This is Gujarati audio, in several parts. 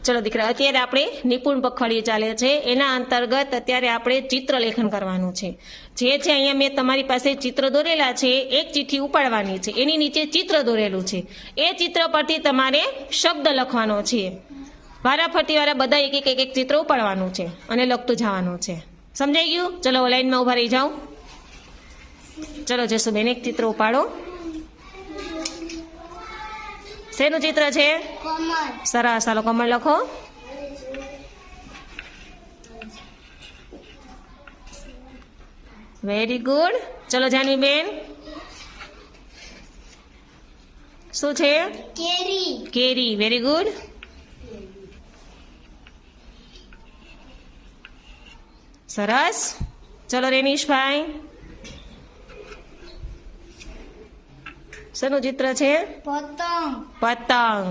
ચલો દીકરા, અત્યારે આપણે નિપુણ પખવાડિયું ચાલે છે, એના અંતર્ગત અત્યારે આપણે ચિત્રલેખન કરવાનું છે. જે છે અહીંયા મેં તમારી પાસે ચિત્ર દોરેલા છે, એક ચિઠ્ઠી ઉપાડવાની છે, એની નીચે ચિત્ર દોરેલું છે. એ ચિત્ર પરથી તમારે શબ્દ લખવાનો છે. વારાફરતી વાળા બધા એક ચિત્ર ઉપાડવાનું છે અને લખતું જવાનું છે. સમજાઈ ગયું? ચલો લાઈનમાં ઊભા રહી જાઓ. ચલો જસુબેન, એક ચિત્ર ઉપાડો. શેનું ચિત્ર છે? કમળ. સરસ, ચાલો કમળ લખો. Very good. ચલો જાનવીબેન, શું છે? કેરી. કેરી. Very good. સરસ. ચલો રેનીશભાઈ, શેનું ચિત્ર છે? પતંગ. પતંગ.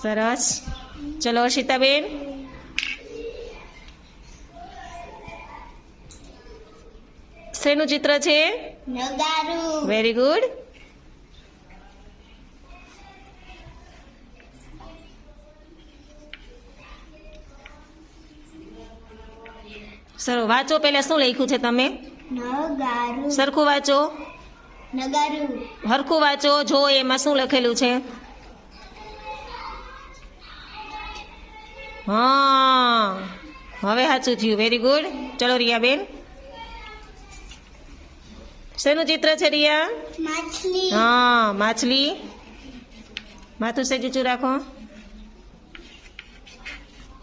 સરસ. ચલો હર્ષિતાબેન, શેનું ચિત્ર છે? નગારું. Very good. સરસ, વાંચો. પહેલા શું લખ્યું છે તમે? નગારું. સરખું વાંચો, નગારું. હરખું વાંચો. જો એમાં શું લખેલું છે? હા, હવે સાચું થયું. Very good. ચલો રિયાબેન, શેનું ચિત્ર છે રિયા? માછલી. હા, માછલી. માથું સહેજ ઊંચું રાખો.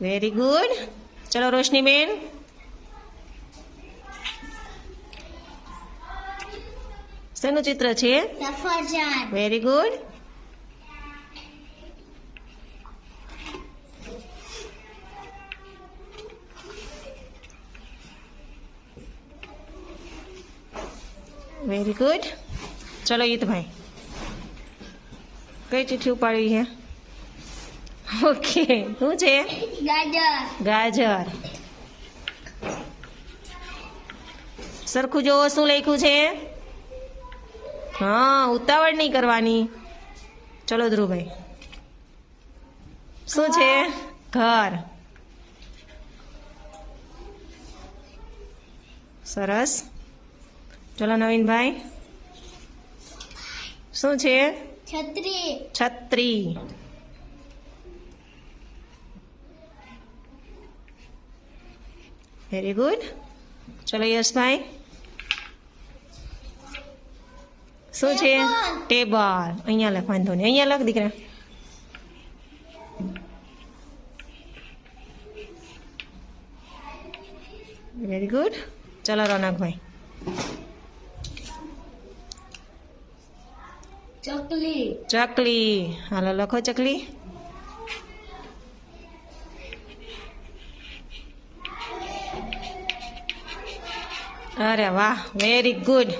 Very good. ચલો રોશનીબેન, શેનું ચિત્ર છે? સફરજન. Very good. Very good. ચલો ઈદભાઈ, કઈ ચિઠ્ઠી ઉપાડવી છે? ઓકે, શું છે? ગાજર. ગાજર. સરખું જોવો, શું લખ્યું છે? હા, ઉતાવળ નહીં કરવાની. ચલો ધ્રુવભાઈ, શું છે? ઘર. સરસ. ચલો નવીનભાઈ, શું છે? છત્રી. છત્રી. Very good. ચલો યશભાઈ, શું છે? ટેબલ. અહીંયા લખ, વાંધો નહીં, અહીંયા લખ દીકરા. Very good. ચલો રોનકભાઈ, ચકલી. ચકલી. હાલો લખો ચકલી. અરે વાહ, વેરી ગુડ.